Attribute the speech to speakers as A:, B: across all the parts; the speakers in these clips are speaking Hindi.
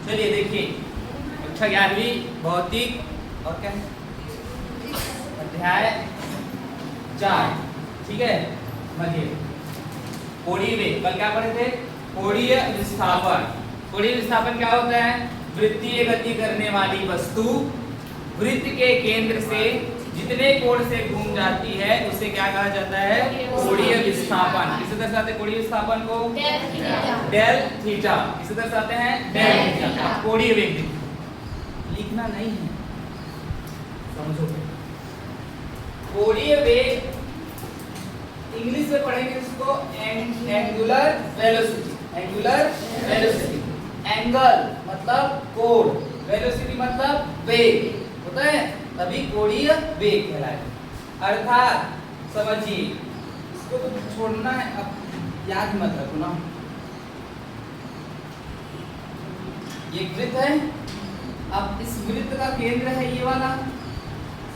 A: चलिए देखिए, कक्षा 11वीं भौतिक और क्या अध्याय 4, ठीक है। मध्य कोणीय वेग, कल क्या पढ़े थे? कोणीय विस्थापन। कोणीय विस्थापन क्या होता है? वृत्तीय गति करने वाली वस्तु वृत्त के केंद्र से जितने कोण से घूम जाती है उसे क्या कहा जाता है? कोणीय विस्थापन। किसे दर्शाते हैं कोणीय विस्थापन को? Del theta. किसे दर्शाते हैं? Del theta. कोणीय वेग लिखना नहीं है, समझो। कोणीय वेग इंग्लिश में पढ़ेंगे इसको angular velocity. Angular velocity, angle मतलब कोण, वेलोसिटी मतलब वेग होता है, तभी कोणीय वेग कहलाएगा। अर्थात समझिए, इसको तो छोड़ना है, अब याद मत रखो ना। ये वृत्त है, अब इस वृत्त का केंद्र है ये वाला,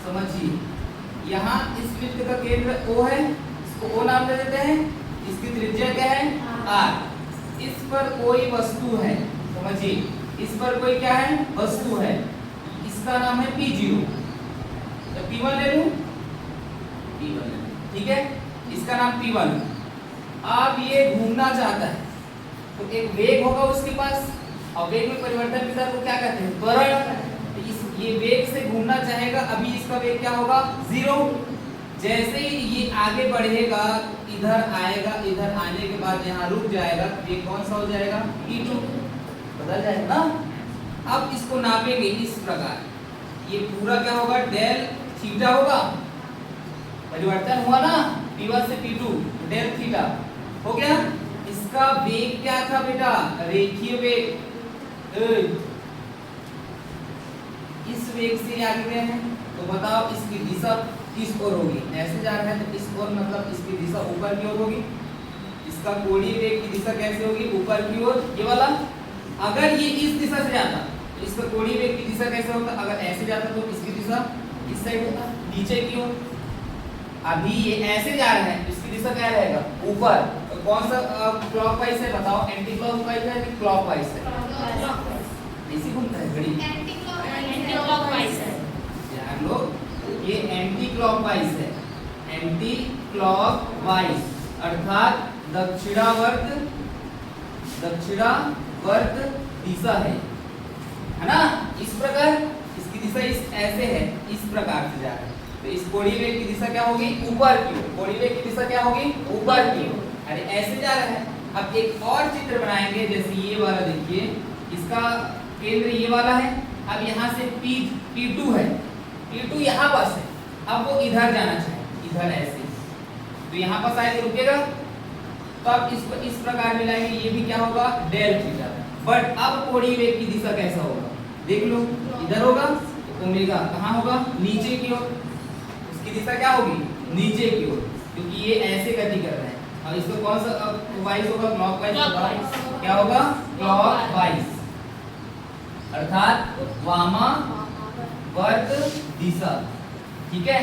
A: समझिए। यहाँ इस वृत्त का केंद्र O है, इसको O नाम दे देते हैं। इसकी त्रिज्या क्या है? R। इस पर कोई वस्तु है, समझिए, इस पर कोई क्या है? वस्तु है, इसका नाम है P0। तो P1 ले लूं, P1 ले लूं, ठीक है, इसका नाम P1। अब ये घूमना चाहता है तो एक वेग होगा उसके पास, और वेग में परिवर्तन विधा को क्या कहते हैं? त्वरण। ये वेग से घूमना चाहेगा, अभी इसका वेग क्या होगा? 0। जैसे ही ये आगे बढ़ेगा, इधर आएगा, इधर आने के बाद यहाँ रुक जाएगा, ये कौन सा हो जाएगा? P2 बदल जाएगा ना। अब इसको नापेंगे इस प्रकार, ये पूरा क्या होगा? डेल थीटा होगा, परिवर्तन हुआ ना P1 से P2, डेल थीटा हो गया। इसका वेग क्या था बेटा? रेखीय वेग। इस वेग से आगे गए हैं तो बताओ इसकी दिशा किस ओर होगी? ऐसे जा रहा है तो इस ओर, मतलब इसकी दिशा ऊपर की ओर होगी। इसका कोणीय वेग की दिशा कैसे होगी? ऊपर की ओर, ये वाला। अगर ये इस दिशा से जाता तो इसका कोणीय वेग की दिशा कैसे होता? अगर ऐसे जाता तो इसकी दिशा इस साइड होता, नीचे की ओर। अभी ये ऐसे जा रहा है, इसकी दिशा क्या रहेगा? ऊपर। तो कौन सा क्लॉकवाइज है बताओ? एंटी क्लॉकवाइज है कि क्लॉकवाइज है? ऐसे घूमता है घड़ी, एंटी क्लॉकवाइज है यार लोग, ये एंटी क्लॉकवाइज है। एंटी क्लॉकवाइज अर्थात दक्षिणावर्त दिशा है ना। इस प्रकार इसकी दिशा इस ऐसे है, इस प्रकार से जा रहा है, तो इस कोणीय वेग की दिशा क्या होगी? ऊपर की ओर। कोणीय वेग की दिशा क्या होगी? ऊपर की ओर। अरे ऐसे जा रहा है। अब एक और चित्र बनाएंगे, जैसे ये वाला देखिए, इसका केंद्र ये वाला है। अब यहाँ से P2 है, P2 यहाँ पास है, अब वो इधर जाना चाहिए, इधर ऐसे, तो यहाँ पास आए तो रुकेगा। तो अब इसको इस प्रकार मिलाएंगे, ये भी क्या होगा? Del theta. बट अब कोणीय वेग की दिशा कैसा होगा? देख लो, इधर होगा तो ओमेगा कहाँ होगा? नीचे की ओर। उसकी दिशा क्या होगी? नीचे की ओर, क्योंकि ये ऐसे गति कर रहा है। और इसको कौन सा वाइज होगा? क्लॉकवाइज होगा। क्या होगा? क्लॉकवाइज अर्थात वामावर्त दिशा, ठीक है।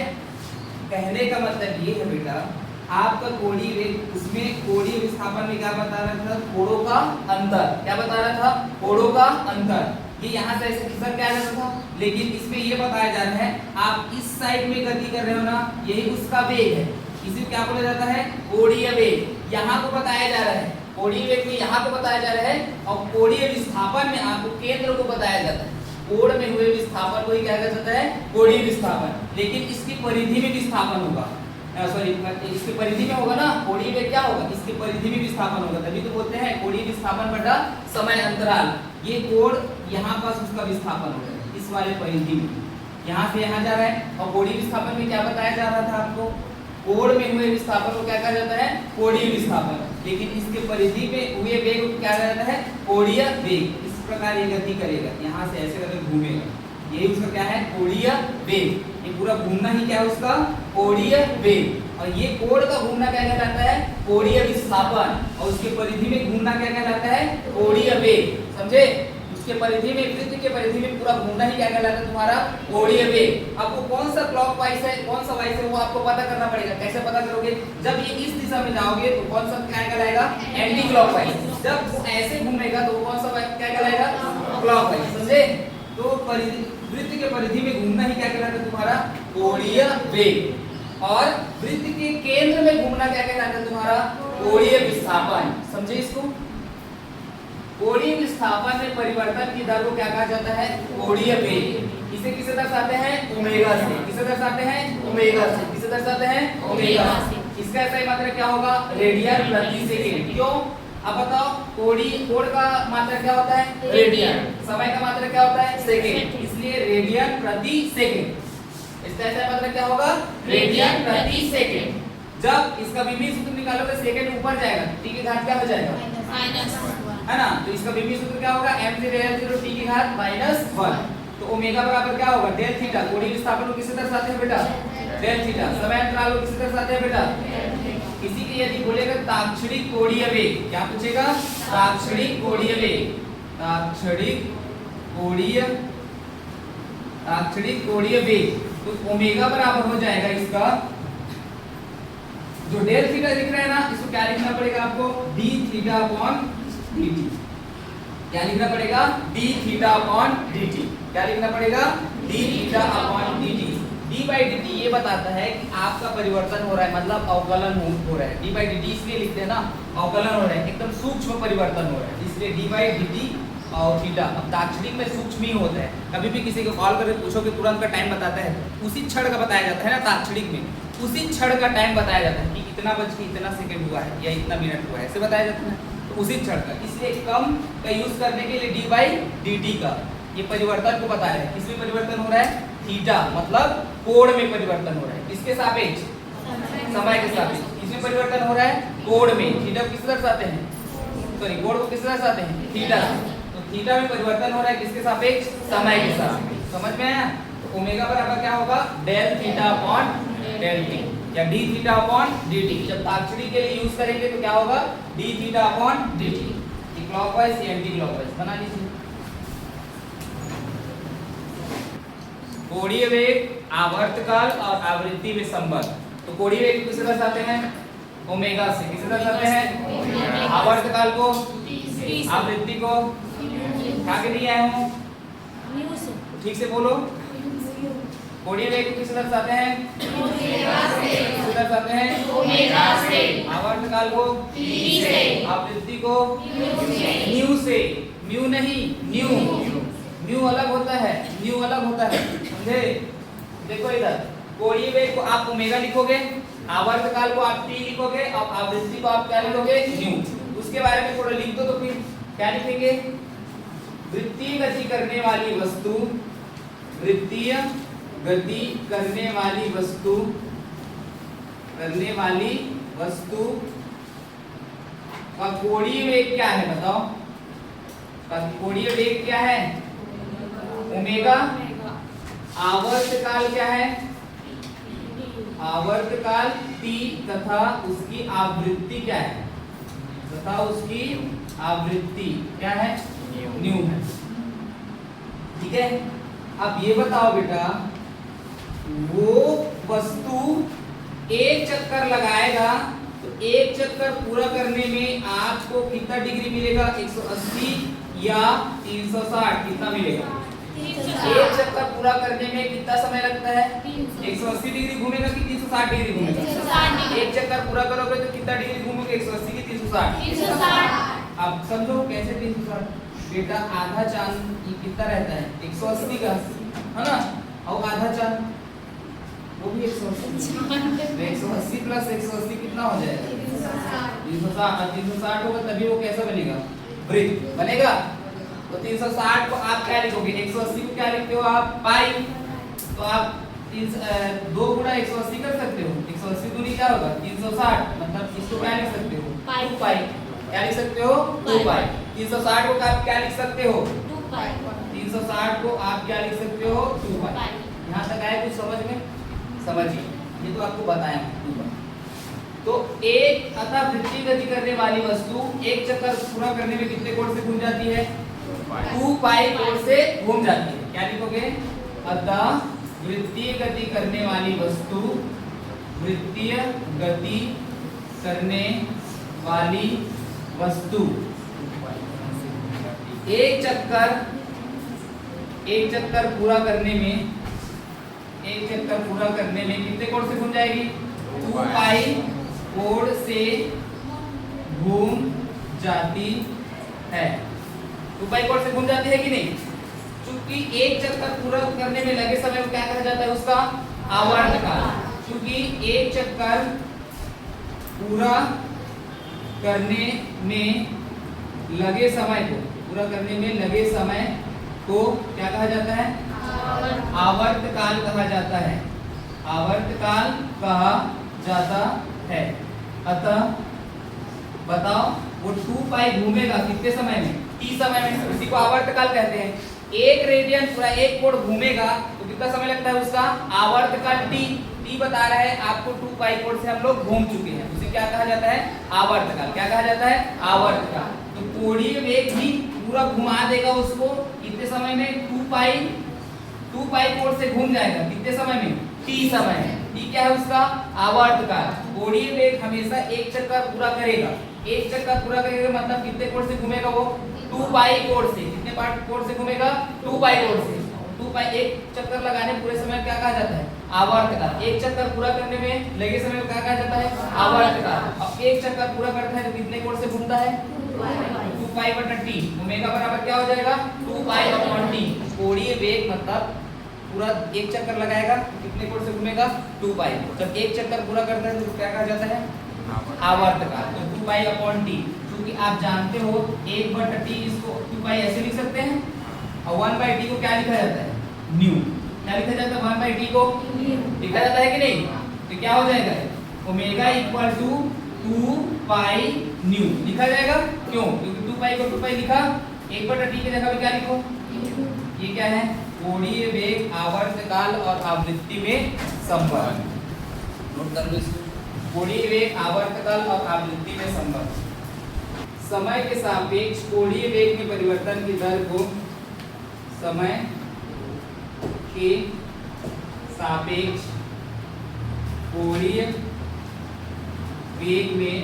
A: कहने का मतलब ये है बेटा, आपका कोणीय वेग, उसमें कोणीय विस्थापन में क्या बता रहा था? कोणों का अंतर। क्या बता रहा था? कोणों का अंतर। ये यहाँ से ऐसे खिसक के आ जाता था, लेकिन इसमें ये बताया जा रहा है, आप इस साइड में गति कर रहे हो ना, यही उसका वेग है। इसे क्या बोला जाता है? कोणीय वेग। यहाँ को बताया जा रहा है, कोणीय वेग में यहाँ को बताया जा रहा है, और कोणीय विस्थापन में आपको केंद्र को बताया जाता है। कोण में हुए विस्थापन को ही क्या कहा जाता है? कोणीय विस्थापन। लेकिन इसकी परिधि में विस्थापन होगा, सॉरी, इसके परिधि में होगा ना। कोणीय वेग क्या होगा? इसके परिधि में विस्थापन होगा, तभी तो बोलते हैं कोणीय विस्थापन बटा समय अंतराल। ये कोण यहाँ पास उसका विस्थापन होगा, इस वाले परिधि में, यहाँ से यहाँ जा रहा है। और कोणीय विस्थापन में क्या बताया जा रहा था आपको? कोण में हुए विस्थापन को क्या कहा जाता है? कोणीय विस्थापन। लेकिन इसके परिधि में हुए वेग को क्या कहा जाता है? कोणीय वेग। इस प्रकार ये गति करेगा, यहाँ से ऐसे करके घूमेगा, यही उसका क्या है? कोणीय वेग। ये पूरा घूमना ही क्या है उसका? कोणीय वेग। और ये कोण का घूमना क्या कहलाता है? कोणीय विस्थापन। और उसके परिधि में घूमना क्या कहलाता है? कोणीय वेग। समझे? उसके परिधि में, वृत्त के परिधि में पूरा घूमना ही क्या कहलाता है? तुम्हारा कोणीय वेग। आपको कौन सा क्लॉकवाइज है, कौन सा वाइज है, वो आपको पता करना पड़ेगा। कैसे पता करोगे? जब ये इस दिशा में जाओगे तो कौन सा क्या कहलाएगा? Anti clockwise. जब वो ऐसे घूमेगा तो वो कौन सा क्या कहलाएगा? क्लॉकवाइज, समझे? तो वृत्त के परिधि में घूमना ही क्या कहलाता है तुम्हारा कोणीय वेग, और वृत्त के केंद्र में घूमना क्या कहलाता है तुम्हारा कोणीय विस्थापन। समझे इसको? कोणीय विस्थापन में परिवर्तन की दर को क्या कहा जाता है कोणीय वेग। इसे किसे दर्शाते हैं ओमेगा से। किसे दर्शाते हैं ओमेगा से। किसे दर्शाते हैं ओमेगा से। इसका सही मात्रा क्या होगा रेडियन प्रति सेकंड। क्यों? अब बताओ कोण का मात्रा क्या होता है रेडियन, समय का मात्रा क्या होता है सेकंड, इसलिए रेडियन प्रति सेकंड। इसका सही मात्रा क्या होगा रेडियन प्रति सेकंड। जब इसका विमीय सूत्र निकालोगे सेकंड ऊपर जाएगा, t की घात क्या हो जाएगा -1, है ना? तो इसका विमीय सूत्र क्या होगा m0 t की घात -1। तो ओमेगा बराबर क्या होगा डेल थीटा। कोणीय विस्थापन को किससे दर्शाते हैं बेटा डेल थीटा। समय अंतराल को किससे दर्शाते हैं बेटा किसी के यदि बोलेगा ताक्षणिक कोणीय वेग, क्या पूछेगा ताक्षणिक कोणीय वेग, ताक्षणिक कोणीय वेग, तो ओमेगा बराबर हो जाएगा इसका जो डेल थीटा दिख रहा है ना, इसको क्या लिखना पड़ेगा आपको d थीटा अपॉन dt। क्या लिखना पड़ेगा d थीटा अपॉन dt। क्या लिखना पड़ेगा d theta upon dt। d by dt ये बताता है कि आपका परिवर्तन हो रहा है, मतलब अवकलन हो रहा है। d by dt इसलिए लिखते हैं ना अवकलन हो रहा है, एकदम सूक्ष्म परिवर्तन हो रहा है, इसलिए d by dt और थीटा। अब ताक्षणिक में सूक्ष्म ही होता है। कभी भी किसी को कॉल करके पूछोगे तुरंत का टाइम बताता है, उसी क्षण का बताया जाता है ना ताक्षणिक में, उसी क्षण का टाइम बताया जाता है कि इतना बज के इतना सेकंड हुआ है या इतना मिनट हुआ है, ऐसे बताया जाता है तो उसी क्षण का। इसलिए कम का यूज करने के लिए d by dt का ये परिवर्तन को बता रहे हैं। किसमें परिवर्तन हो रहा है थीटा, मतलब कोण में परिवर्तन हो रहा है। किसके सापेक्ष समय के सापेक्ष। इसमें परिवर्तन हो रहा है कोण में। थीटा को किससे दर्शाते हैं सॉरी कोण को किससे दर्शाते हैं थीटा। तो थीटा में परिवर्तन हो रहा है किसके सापेक्ष समय के सापेक्ष। समझ में आया? तो ओमेगा बराबर क्या होगा del theta upon del T या d थीटा अपॉन dt। जब ताक्षणिक के लिए यूज करेंगे तो क्या होगा d थीटा अपॉन dt। ये क्लॉकवाइज या एंटी क्लॉकवाइज बना लीजिए। कोणीय वेग आवर्तकाल और आवृत्ति में संबंध। तो कोणीय वेग किससे दर्शाते हैं ओमेगा से। किससे दर्शाते हैं आवर्तकाल को, आवृत्ति को आगे नहीं आया हूं ठीक से बोलो। कोणीय वेग किससे दर्शाते हैं किससे दर्शाते हैं ओमेगा से, आवर्तकाल को t से, आवृत्ति को न्यू से। म्यू नहीं न्यू, म्यू अलग होता है, न्यू अलग होता है, समझे? देखो इधर कोणीय वेग को आप ओमेगा लिखोगे, आवर्तकाल को आप t लिखोगे और आवृत्ति को आप क्या लिखोगे न्यू। उसके बारे में थोड़ा लिख दो तो फिर क्या लिखेंगे वृत्तीय गति करने वाली वस्तु, वृत्तीय गति करने वाली वस्तु का कोणीय वेग क्या है बताओ। का कोणीय वेग क्या है ओमेगा। आवर्तकाल क्या है आवर्तकाल t तथा उसकी आवृत्ति क्या है, तथा उसकी आवृत्ति क्या है न्यू है। ठीक है? अब ये बताओ बेटा वो वस्तु एक चक्कर लगाएगा तो एक चक्कर पूरा करने में आपको कितना डिग्री मिलेगा 180 या 360 कितना मिलेगा? एक चक्कर पूरा करने में कितना समय लगता है 180 डिग्री घूमेगा कि 360 डिग्री घूमेगा? एक चक्कर पूरा करोगे तो कितना डिग्री घूमोगे 180 की 360। अब समझो कैसे 360 बेटा आधा चांद ये कितना रहता है 180 का है ना, और आधा चांद वो भी 180 प्लस 180 कितना हो जाएगा 360 होगा, तभी वो कैसा बनेगा वृत्त बनेगा। तो 360 को आप क्या लिखोगे 180 को क्या लिखते हो आप पाई। तो आप 2 गुणा 180 कर सकते हो, 180 दूनी क्या होगा 360, मतलब इसको क्या लिख सकते हो 2 पाई। क्या लिख सकते हो 2 पाई। 360 को आप क्या लिख सकते हो
B: 2 पाई।
A: 360 को आप क्या लिख सकते हो 2 पाई। यहाँ तक आए कुछ समझ में? समझिए, ये तो आपको बताया 2 पाई। तो एक अतः वृत्तीय गति करने वाली वस्तु एक चक्कर पूरा करने में कितने कोण से घूम जाती है 2 पाई कोण से घूम जाती है। क्या लिखोगे अतः वृत्तीय गति करने वाली वस्तु, वृत्तीय गति करने वाली वस्तु एक चक्कर एक चक्कर पूरा करने में कितने कोण से घूम जाएगी? 2 पाई कोण से घूम जाती है। 2 पाई कोण से घूम जाती है कि नहीं? क्योंकि एक चक्कर पूरा करने में लगे समय को क्या कहा जाता है? उसका आवर्तकाल। क्योंकि एक चक्कर पूरा करने में लगे समय को क्या कहा जाता है? आवर्तकाल कहा जाता है। आवर्तकाल कहा जाता है। अतः बताओ वो 2 पाई घूमेगा कितने समय में? t समय में। उसी को आवर्तकाल कहते हैं। एक रेडियन पूरा एक कोण घूमेगा तो कितना समय लगता है उसका? आवर्तकाल t बता रहा है आपको। 2 पाई कोण से हम लोग घूम चुके हैं, उसे क्या कहा जाता है? आवर्तकाल। क्या कहा जाता है? आवर्तकाल। तो कोणीय वेग भी पूरा घुमा देगा उसको कितने समय में? 2 पाई कोण से घूम जाएगा कितने समय में? t समय में। t क्या है उसका? आवर्तकाल। कोणीय वेग हमेशा एक चक्कर पूरा करेगा। एक चक्कर पूरा करेगा मतलब कितने कोण से घूमेगा वो? 2 पाई कोण से। कितने कोण से घूमेगा? 2 पाई कोण से। 2 पाई एक चक्कर लगाने पूरे समय क्या कहा जाता है? आवर्तकाल। एक चक्कर पूरा करने में लगे समय को क्या कहा जाता है? आवर्तकाल। अब एक चक्कर पूरा करता है तो कितने कोण से घूमता है? 2 पाई बटा t। ओमेगा बराबर क्या हो जाएगा? 2 पाई अपॉन t। कोणीय वेग मतलब पूरा एक चक्कर लगाएगा कितने कोण से घूमेगा? 2 पाई। जब एक चक्कर पूरा करता है तो क्या कहा जाता है? आवर्तकाल। तो 2 पाई अपॉन t। क्योंकि आप जानते हो 1 बटा t, इसको 2 पाई ऐसे लिख सकते हैं और 1 बाई t को क्या लिखा जाता है? न्यू। क्या लिखा जाता है? 1 बाई t को लिखा जाता है कि नहीं? तो क्या हो जाएगा? Omega equal to 2 pi nu लिखा जाएगा। क्यों? क्योंकि 2 पाई को 2 पाई लिखा, 1 बटा t की जगह पे क्या लिखो? ये क्या है? कोणीय वेग, आवर्तकाल और आवृत्ति में संबंध। नोट कर लो इसको। कोणीय वेग, आवर्तकाल और आवृत्ति में संबंध। समय के सापेक्ष कोणीय वेग में परिवर्तन की दर को समय के सापेक्ष कोणीय वेग में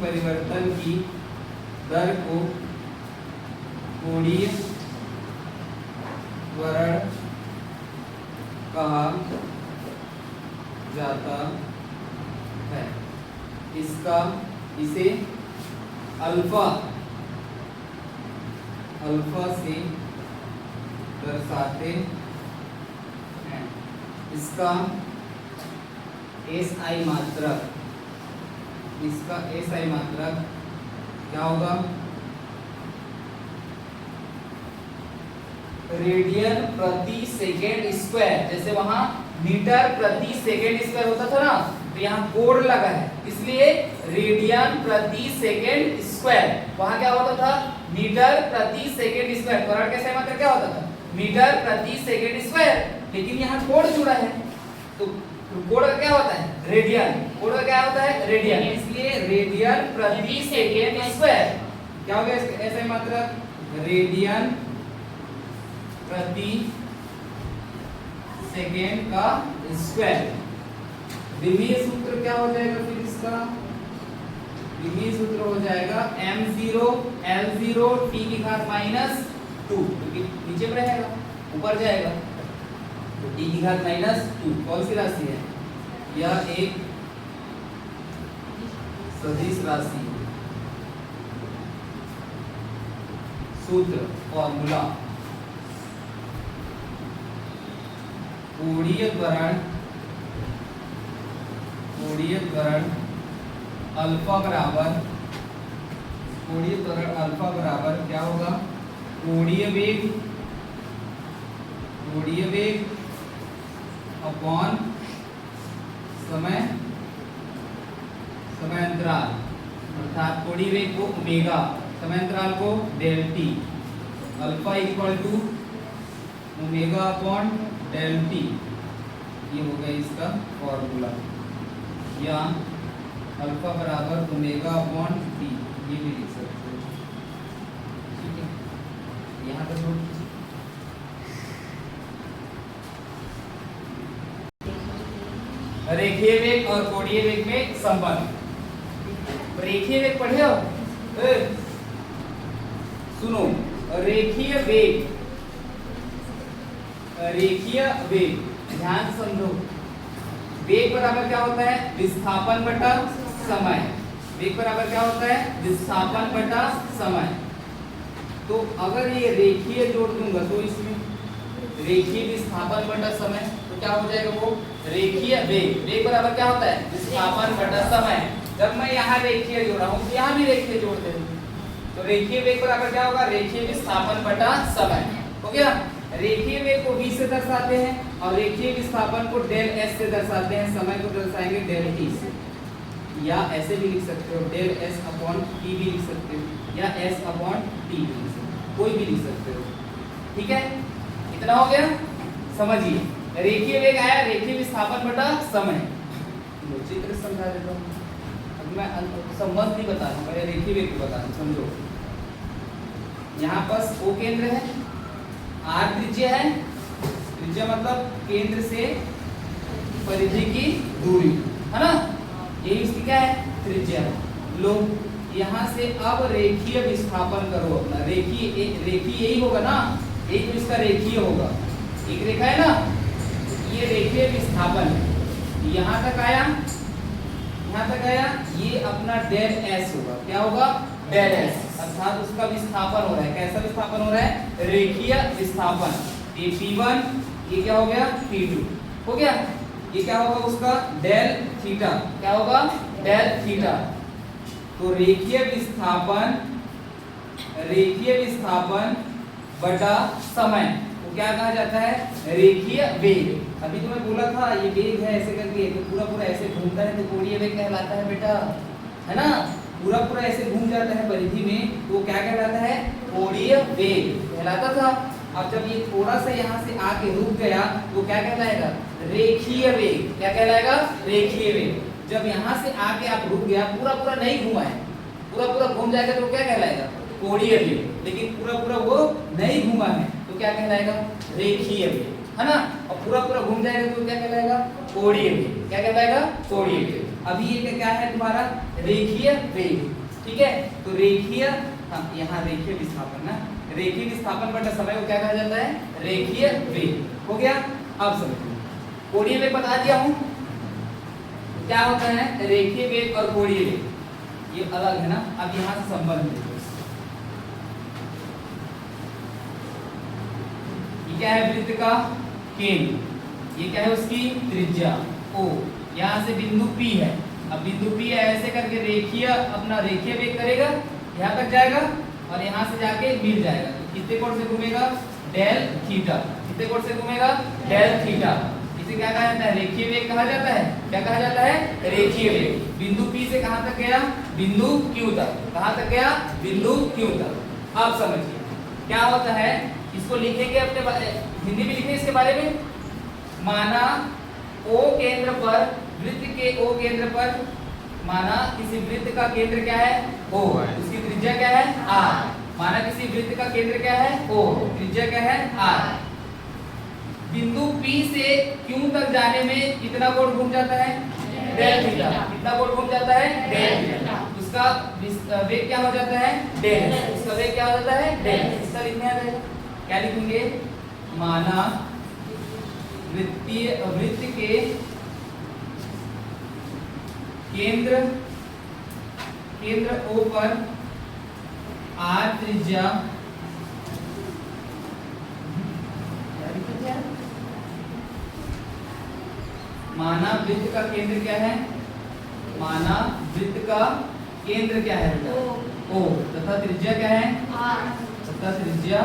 A: परिवर्तन की दर को कोणीय त्वरण कहा जाता है। इसे अल्फा से दर्शाते हैं। इसका SI मात्रक क्या होगा? रेडियन प्रति सेकेंड स्क्वायर। जैसे वहां मीटर प्रति सेकेंड स्क्वायर होता था ना, तो यहाँ कोड लगा है इसलिए रेडियन प्रति सेकेंड स्क्वायर। वहां क्या होता था? मीटर प्रति सेकेंड स्क्वायर। त्वरण का SI मात्रक क्या होता था? मीटर प्रति सेकेंड स्क्वायर। लेकिन यहाँ कोड जुड़ा है तो कोड का क्या होता है? रेडियन। कोड का क्या होता है? रेडियन। इसलिए रेडियन प्रति सेकेंड स्क्वायर क्या हो गया SI मात्रक? रेडियन प्रति सेकेंड का स्क्वायर। विमीय सूत्र क्या हो जाएगा फिर इसका? विमीय सूत्र हो जाएगा m0 L0 t की घात -2। क्योंकि नीचे में रहेगा ऊपर जाएगा तो t की घात -2 कौन सी राशि है? यह एक सदिश राशि। सूत्र फॉर्मूला कोणीय त्वरण अल्फा बराबर क्या होगा? कोणीय वेग अपॉन समयांतराल, अर्थात कोणीय वेग को ओमेगा, समयांतराल को del T. Alpha equal to omega upon del T. ये हो गया इसका फॉर्मूला। या अल्फा बराबर ओमेगा अपॉन टी, ये भी लिख सकते हो। ठीक है, यहाँ पर नोट कीजिए। रेखीय वेग और कोणीय वेग में संबंध। रेखीय वेग पढ़े हो? सुनो, रेखीय वेग, रेखीय वेग, ध्यान समझो। वेग बराबर क्या होता है? विस्थापन बटा समय। वेग बराबर क्या होता है? विस्थापन बटा समय। तो अगर ये रेखीय जोड़ दूंगा तो इसमें रेखीय विस्थापन बटा समय, तो क्या हो जाएगा वो? रेखीय वेग। वेग बराबर क्या होता है? विस्थापन बटा समय। जब मैं यहाँ रेखीय जोड़ा हूँ तो यहाँ भी रेखीय जोड़ दे, तो रेखीय वेग बराबर क्या होगा? रेखीय विस्थापन बटा समय। हो गया? रेखीय वेग को v से दर्शाते हैं और रेखीय विस्थापन को डेल s से दर्शाते हैं, समय को दर्शाएंगे डेल t से, या ऐसे भी लिख सकते हो डेल s अपॉन t भी लिख सकते हो, या s अपॉन t भी लिख सकते हो, कोई भी लिख सकते हो। ठीक है, इतना हो गया। समझिए, रेखीय वेग आया, रेखीय विस्थापन बटा समय। चित्र समझा देता हूँ, अब मैं संबंध नहीं बता रहा हूँ, पहले रेखीय वेग को बता रहा हूँ, समझो। यहाँ पास O केंद्र है, R त्रिज्या है, त्रिज्या मतलब केंद्र से परिधि की दूरी, है ना, यही इसकी क्या है? त्रिज्या। लो, यहाँ से अब रेखीय विस्थापन करो अपना। रेखीय यही होगा ना, एक इसका रेखीय होगा, एक रेखा है ना, ये रेखीय विस्थापन है। यहाँ तक आया, यहाँ तक आया, ये अपना डेल s होगा। क्या होगा? डेल s, अर्थात उसका विस्थापन हो रहा है। कैसा विस्थापन हो रहा है? रेखीय विस्थापन। ये P1, ये क्या हो गया? P2 हो गया। ये क्या होगा उसका? Del theta. क्या होगा? Del theta. तो रेखीय विस्थापन बटा समय तो क्या कहा जाता है? रेखीय वेग। अभी तो मैं बोला था ये वेग है ऐसे करके, तो पूरा पूरा ऐसे घूमता है तो कोणीय वेग कहलाता है बेटा, है ना। पूरा पूरा ऐसे घूम जाता है परिधि में तो क्या कहलाता है? कोणीय वेग कहलाता था। अब जब ये थोड़ा सा यहाँ से आके रुक गया तो क्या कहलाएगा? रेखीय वेग। क्या कहलाएगा? रेखीय वेग। जब यहाँ से आके आप रुक गया, पूरा पूरा नहीं घुमा है, पूरा पूरा घूम जाएगा तो क्या कहलाएगा? कोणीय वेग। लेकिन पूरा पूरा वो नहीं घुमा है तो क्या कहलाएगा? रेखीय वेग, है ना। और पूरा पूरा घूम जाएगा तो क्या कहलाएगा? कोणीय वेग। क्या कहलाएगा? कोणीय वेग। अभी ये क्या है तुम्हारा? रेखीय वेग। ठीक है, तो रेखीय, हाँ यहाँ रेखीय विस्थापन ना, रेखीय विस्थापन बटा समय को क्या कहा जाता है? रेखीय वेग। हो गया। अब समझो, कोणीय वेग बता दिया हूँ। क्या होता है रेखीय वेग और कोणीय वेग? ये अलग है ना। अब यहाँ से संबंध देखो, ये क्या है? वृत्त का केंद्र, ये क्या है? उसकी त्रिज्या O, यहाँ से बिंदु P है। अब बिंदु P है, ऐसे करके रेखीय अपना रेखीय वेग करेगा, यहाँ तक जाएगा और यहाँ से जाके मिल जाएगा। तो कितने कोण से घूमेगा? Del theta. कितने कोण से घूमेगा? Del theta. इसे क्या कहा जाता है? रेखीय वेग कहा जाता है। क्या कहा जाता है? रेखीय वेग। बिंदु P से कहाँ तक गया? बिंदु Q तक। कहाँ तक गया? बिंदु Q तक। अब समझिए क्या होता है, इसको लिखेंगे अपने हिंदी में लिखेंगे इसके बारे में। माना O केंद्र पर, वृत्त के O केंद्र पर, माना किसी वृत्त का केंद्र क्या है? O, उसकी त्रिज्या क्या है? R। माना किसी वृत्त का केंद्र क्या है? O, त्रिज्या क्या है? R। बिंदु P से Q तक जाने में कितना कोण घूम जाता है? Del theta. कितना कोण घूम जाता है? Del theta. उसका वेग क्या हो जाता है? डेल। उसका वेग क्या हो जाता है? डेल। इसका लिखना है, क्या लिखेंगे? माना वृत्त के केंद्र O पर R त्रिज्या, माना वृत्त का केंद्र क्या है? माना वृत्त का केंद्र क्या है बेटा? O, तथा त्रिज्या क्या है? R। तथा त्रिज्या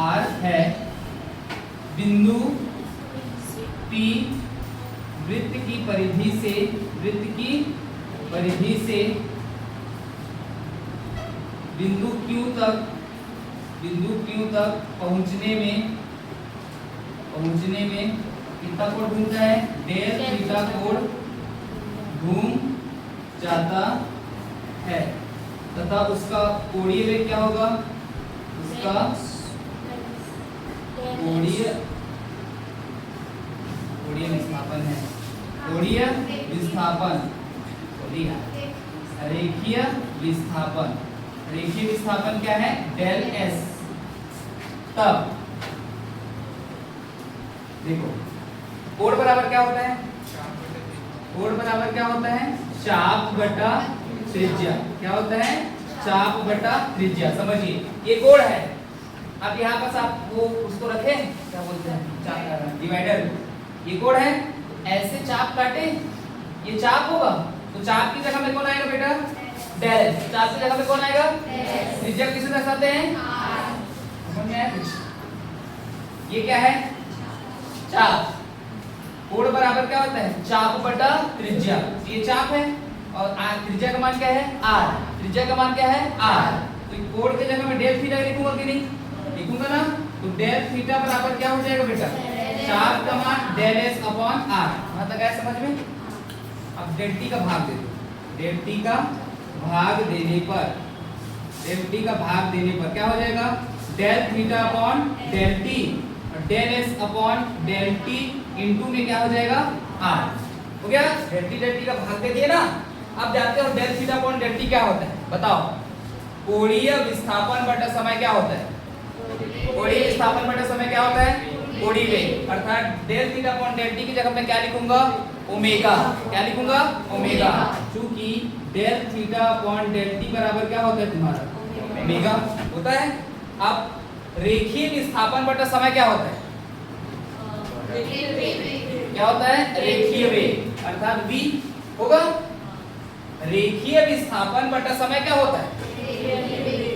A: R है। बिंदु P वृत्त की परिधि से बिंदु Q तक पहुंचने में कितना कोण घूमता है? डेल थीटा कोण घूम जाता है। तथा उसका कोणीय वेग क्या होगा? उसका कोणीय विस्थापन है। कोणीय विस्थापन, रेखीय विस्थापन, रेखीय विस्थापन क्या है, डेल एस। तब देखो कोण बराबर क्या होता है, कोण बराबर क्या होता है, चाप बटा त्रिज्या। क्या होता है, चाप बटा त्रिज्या। समझिए ये कोण है। अब यहाँ पास आप वो उसको रखे, क्या बोलते हैं, चाप डिवाइडर। ये कोण है, ऐसे चाप काटे, ये चाप होगा तो चाप की जगह में कौन आएगा बेटा, डेल। चाप की जगह में कौन आएगा, त्रिज्या किसे दर्शाते हैं, समझ में आया कुछ। ये क्या है, चाप। कोण बराबर क्या होता है, चाप बटा त्रिज्या। ये चाप है और त्रिज्या का मान क्या है, आर। त्रिज्या का मान क्या है, आर। तो कोण की जगह में डेल थीटा लिखूंगा कि नहीं, लिखूंगा ना। तो डेल थीटा बराबर क्या हो जाएगा बेटा, चाप का मान डेल एस अपॉन आर। वहां तक आया समझ में। अब डेल टी का भाग दे दो, डेल टी का भाग देने पर, डेल टी का भाग देने पर क्या हो जाएगा, del theta upon del T और del S upon del T into में क्या हो जाएगा, आर। हो गया, डेल टी का भाग दे दिए ना। अब जानते हो del theta upon del T क्या होता है, बताओ। कोणीय विस्थापन बटा समय क्या होता है, कोणीय विस्थापन बटा समय क्या होता है, कोणीय वेग। अर्थात del theta upon del T की जगह मैं क्या लिखूंगा, ओमेगा। क्या लिखूंगा, ओमेगा। क्योंकि del theta upon del T बराबर क्या होता है तुम्हारा, ओमेगा होता है। अब रेखीय विस्थापन बटा समय क्या होता है, क्या होता है, रेखीय वेग। अर्थात v होगा। रेखीय विस्थापन बटा समय क्या होता है,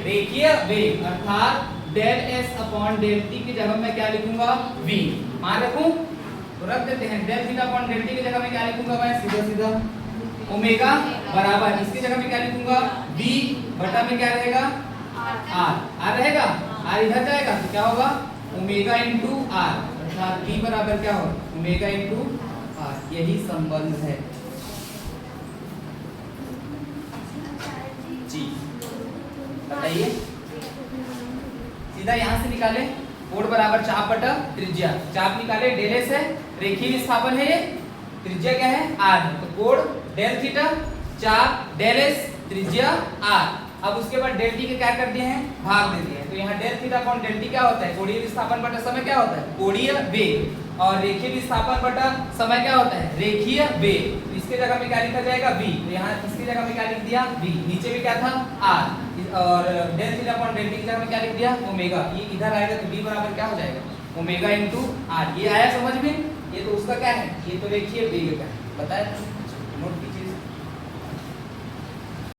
A: रेखीय वेग। अर्थात del S upon del T की जगह मैं क्या लिखूंगा, v। मान रखूं तो रख देते हैं। Del theta upon del T की जगह मैं क्या लिखूंगा, मैं सीधा सीधा ओमेगा बराबर इसकी जगह में क्या लिखूंगा, v बटा में क्या रहेगा, r। r रहेगा, r इधर जाएगा तो क्या होगा, ओमेगा इनटू r। अर्थात v बराबर क्या होगा, ओमेगा इनटू r। यही संबंध है जी। बताइए, सीधा यहां से निकाले, कोण बराबर चाप बटा त्रिज्या। चाप निकाले, डेल एस है, रेखीय विस्थापन है ये, त्रिज्या क्या है, आर। तो कोण डेल थीटा, चाप डेल एस, त्रिज्या आर। अब उसके बाद डेल टी के क्या कर दिए हैं, भाग दे दिए हैं। तो यहाँ del theta upon del T क्या होता है, कोणीय विस्थापन बटा समय क्या होता है, कोणीय वेग। और रेखीय विस्थापन बटा समय क्या होता है, रेखीय वेग। इसके जगह में क्या लिखा जाएगा, v। तो यहाँ इसकी जगह में क्या लिख दिया, v। नीचे में क्या था, r। और del theta upon del T की जगह में क्या लिख दिया, ओमेगा। ये इधर आएगा तो v बराबर क्या हो जाएगा, ओमेगा इनटू r। ये आया समझ में। ये तो उसका क्या है, ये तो रेखीय वेग का है, बताया।